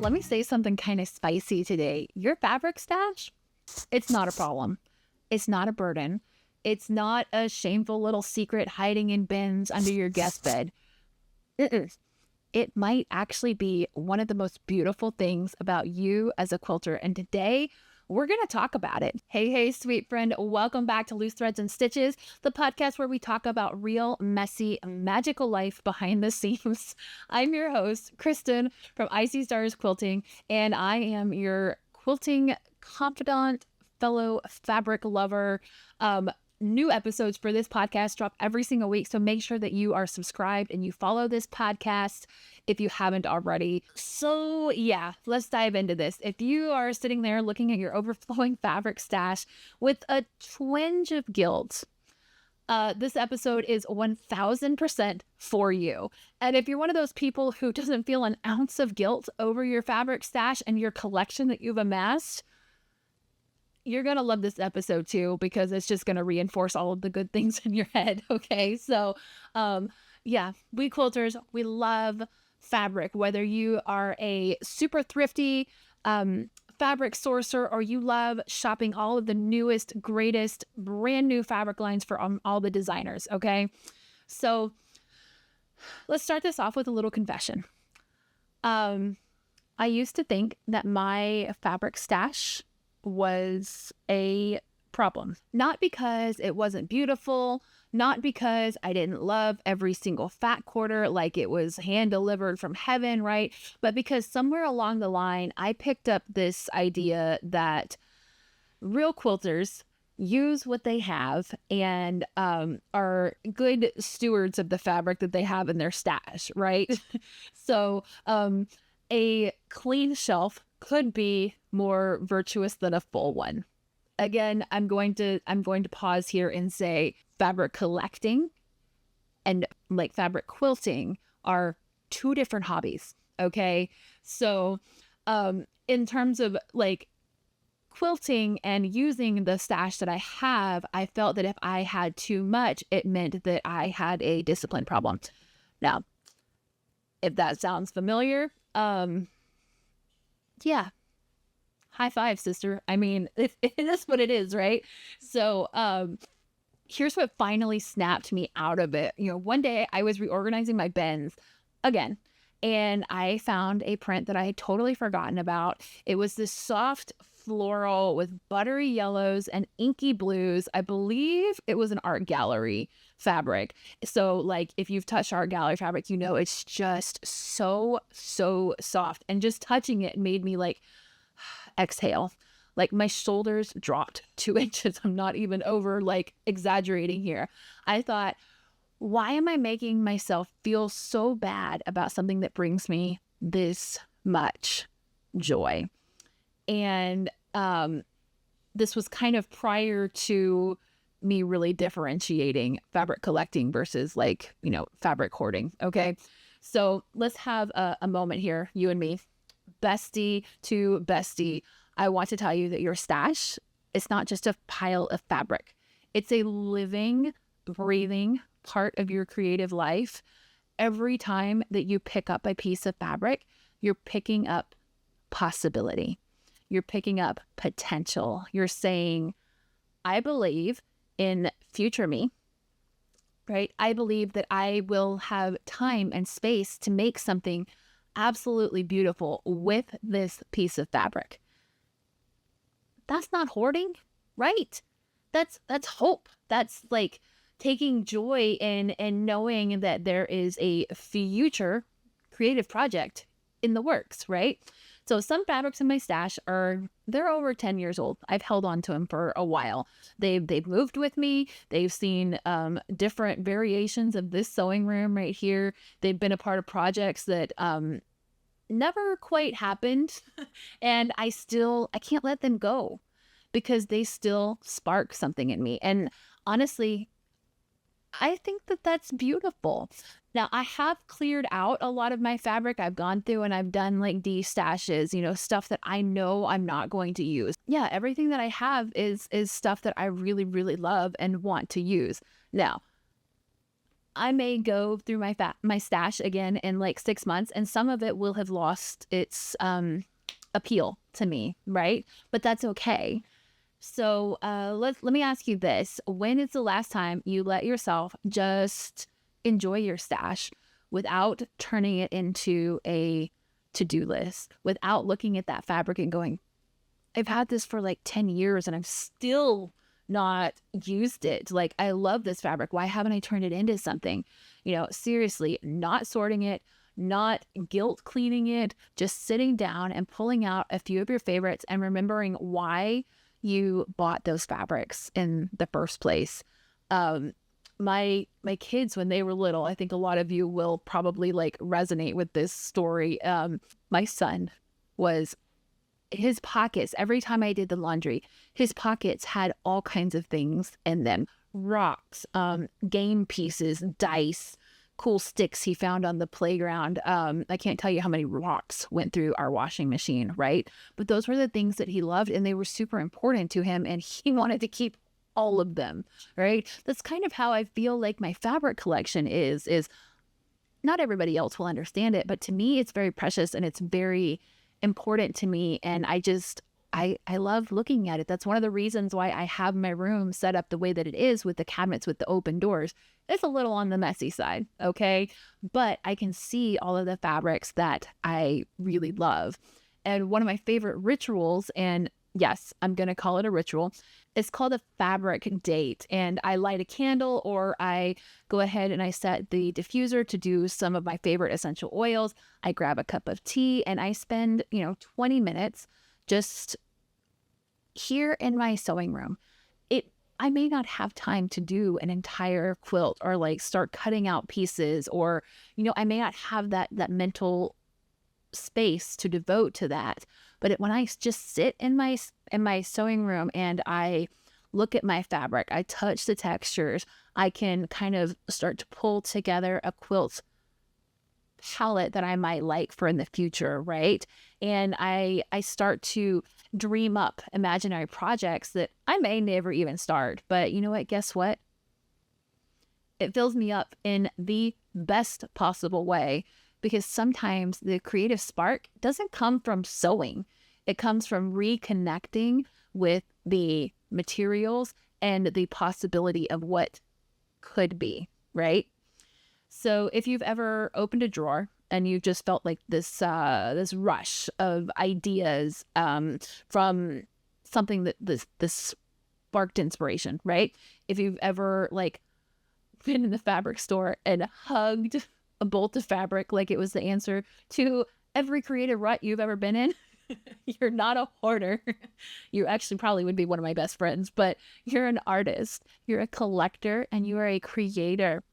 let me say something kind of spicy today. Your fabric stash, it's not a problem. It's not a burden. It's not a shameful little secret hiding in bins under your guest bed. It might actually be one of the most beautiful things about you as a quilter. And today, we're going to talk about it. Hey, sweet friend. Welcome back to Loose Threads and Stitches, the podcast where we talk about real, messy, magical life behind the scenes. I'm your host, Christen from I See Stars Quilting, and I am your quilting confidant, fellow fabric lover. New episodes for this podcast drop every single week, so make sure that you are subscribed and you follow this podcast if you haven't already. So yeah, let's dive into this. If you are sitting there looking at your overflowing fabric stash with a twinge of guilt, this episode is 1000% for you. And if you're one of those people who doesn't feel an ounce of guilt over your fabric stash and your collection that you've amassed, you're going to love this episode too, because it's just going to reinforce all of the good things in your head. Okay. So, yeah, we quilters, we love fabric, whether you are a super thrifty, fabric sourcer, or you love shopping all of the newest, greatest, brand new fabric lines for all the designers. Okay. So let's start this off with a little confession. I used to think that my fabric stash was a problem. Not because it wasn't beautiful, not because I didn't love every single fat quarter like it was hand delivered from heaven, right? But because somewhere along the line, I picked up this idea that real quilters use what they have and are good stewards of the fabric that they have in their stash, right? So a clean shelf could be more virtuous than a full one. Again, I'm going to pause here and say fabric collecting and like fabric quilting are two different hobbies. Okay. So, in terms of like quilting and using the stash that I have, I felt that if I had too much, it meant that I had a discipline problem. Now, if that sounds familiar, yeah. High five, sister. I mean, it is what it is, right? So, here's what finally snapped me out of it. You know, one day I was reorganizing my bins again, and I found a print that I had totally forgotten about. It was this soft floral with buttery yellows and inky blues. I believe it was an art gallery fabric. So like if you've touched art gallery fabric, you know, it's just so soft, and just touching it made me like exhale. Like my shoulders dropped 2 inches. I'm not even over like exaggerating here. I thought, why am I making myself feel so bad about something that brings me this much joy? And this was kind of prior to me really differentiating fabric collecting versus like, you know, fabric hoarding. Okay. So let's have a moment here, you and me, bestie to bestie. I want to tell you that your stash is not just a pile of fabric. It's a living, breathing part of your creative life. Every time that you pick up a piece of fabric, you're picking up possibility. You're picking up potential. You're saying, I believe in future me, right? I believe that I will have time and space to make something absolutely beautiful with this piece of fabric. That's not hoarding, right? That's hope. That's like taking joy in knowing that there is a future creative project in the works, right? So some fabrics in my stash they're over 10 years old. I've held on to them for a while. They've moved with me. They've seen different variations of this sewing room right here. They've been a part of projects that never quite happened. And I can't let them go because they still spark something in me. And honestly, I think that that's beautiful. Now, I have cleared out a lot of my fabric. I've gone through and I've done like destashes, you know, stuff that I know I'm not going to use. Yeah, everything that I have is stuff that I really, really love and want to use. Now, I may go through my stash again in like 6 months, and some of it will have lost its appeal to me, right? But that's okay. So let me ask you this. When is the last time you let yourself just enjoy your stash without turning it into a to-do list, without looking at that fabric and going, I've had this for like 10 years and I've still not used it. Like, I love this fabric. Why haven't I turned it into something? Seriously, not sorting it, not guilt cleaning it, just sitting down and pulling out a few of your favorites and remembering why you bought those fabrics in the first place. My kids, when they were little, I think a lot of you will probably like resonate with this story. My son was, his pockets, every time I did the laundry, his pockets had all kinds of things in them. Rocks, game pieces, dice, cool sticks he found on the playground. I can't tell you how many rocks went through our washing machine, right? But those were the things that he loved, and they were super important to him, and he wanted to keep all of them, right? That's kind of how I feel like my fabric collection is not everybody else will understand it, but to me, it's very precious and it's very important to me. And I love looking at it. That's one of the reasons why I have my room set up the way that it is, with the cabinets with the open doors. It's a little on the messy side, okay? But I can see all of the fabrics that I really love. And one of my favorite rituals, and yes, I'm going to call it a ritual, it's called a fabric date. And I light a candle, or I go ahead and I set the diffuser to do some of my favorite essential oils. I grab a cup of tea and I spend, 20 minutes just here in my sewing room. I may not have time to do an entire quilt or like start cutting out pieces, or, I may not have that mental space to devote to that. But when I just sit in my sewing room and I look at my fabric, I touch the textures, I can kind of start to pull together a quilt palette that I might like for in the future, right? And I start to dream up imaginary projects that I may never even start. But you know what? Guess what? It fills me up in the best possible way, because sometimes the creative spark doesn't come from sewing. It comes from reconnecting with the materials and the possibility of what could be, right? So if you've ever opened a drawer and you just felt like this rush of ideas from something that this sparked inspiration, right? If you've ever like been in the fabric store and hugged a bolt of fabric like it was the answer to every creative rut you've ever been in, you're not a hoarder. You actually probably would be one of my best friends, but you're an artist, you're a collector, and you are a creator.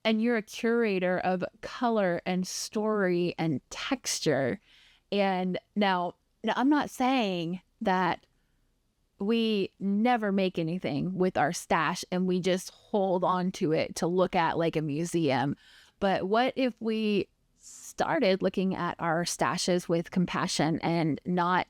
And you're a curator of color and story and texture. And now I'm not saying that we never make anything with our stash and we just hold on to it to look at like a museum. But what if we started looking at our stashes with compassion and not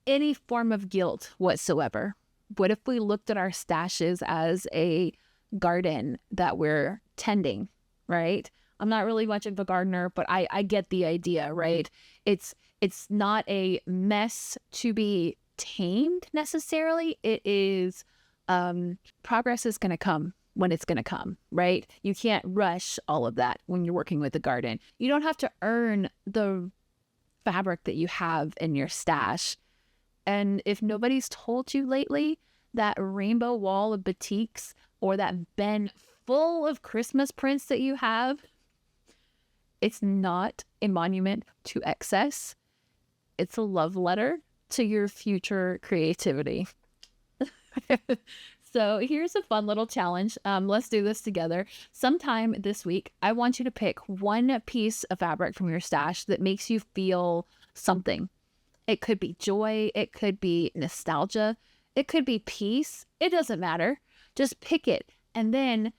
any form of guilt whatsoever? What if we looked at our stashes as a garden that we're tending, right? I'm not really much of a gardener, but I get the idea, right? It's not a mess to be tamed necessarily. It is progress is going to come when it's going to come, right? You can't rush all of that when you're working with a garden. You don't have to earn the fabric that you have in your stash. And if nobody's told you lately, that rainbow wall of batiks or that bin full of Christmas prints that you have, it's not a monument to excess. It's a love letter to your future creativity. So here's a fun little challenge. Let's do this together. Sometime this week, I want you to pick one piece of fabric from your stash that makes you feel something. It could be joy. It could be nostalgia. It could be peace. It doesn't matter. Just pick it. And then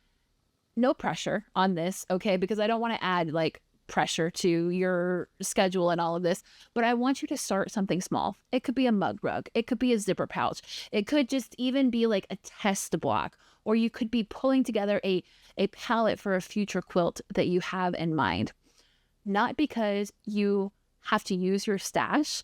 no pressure on this, okay? Because I don't want to add like pressure to your schedule and all of this, but I want you to start something small. It could be a mug rug. It could be a zipper pouch. It could just even be like a test block or you could be pulling together a palette for a future quilt that you have in mind. Not because you have to use your stash,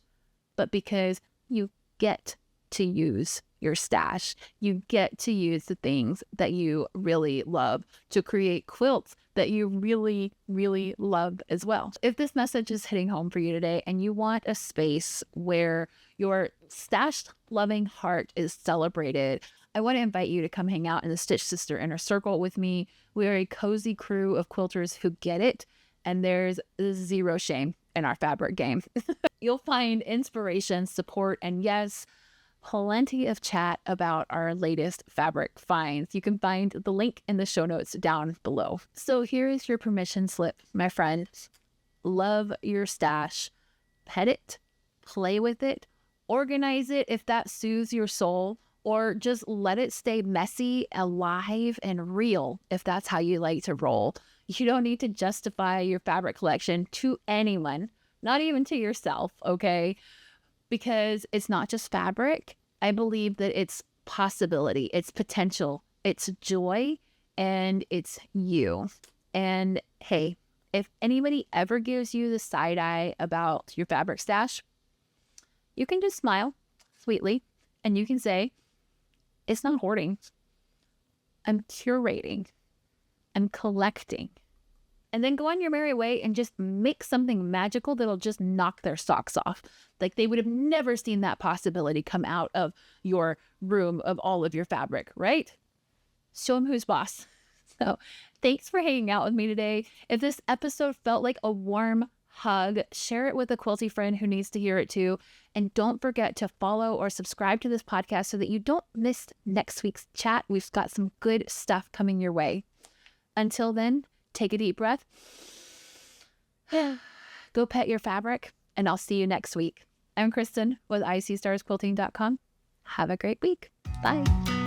but because you get to use your stash. You get to use the things that you really love to create quilts that you really, really love as well. If this message is hitting home for you today and you want a space where your stash loving heart is celebrated, I want to invite you to come hang out in the Stitch Sister Inner Circle with me. We are a cozy crew of quilters who get it, and there's zero shame in our fabric game. You'll find inspiration, support, and yes, plenty of chat about our latest fabric finds. You can find the link in the show notes down below. So here is your permission slip, my friend. Love your stash. Pet it, play with it, organize it if that soothes your soul, or just let it stay messy, alive, and real if that's how you like to roll. You don't need to justify your fabric collection to anyone, not even to yourself, okay? Because it's not just fabric. I believe that it's possibility, it's potential, it's joy, and it's you. And hey, if anybody ever gives you the side eye about your fabric stash, you can just smile sweetly and you can say, it's not hoarding. I'm curating. I'm collecting. And then go on your merry way and just make something magical that'll just knock their socks off. Like they would have never seen that possibility come out of your room of all of your fabric, right? Show them who's boss. So thanks for hanging out with me today. If this episode felt like a warm hug, share it with a quilty friend who needs to hear it too. And don't forget to follow or subscribe to this podcast so that you don't miss next week's chat. We've got some good stuff coming your way. Until then, take a deep breath. Go pet your fabric, and I'll see you next week. I'm Christen with ICStarsQuilting.com. Have a great week. Bye.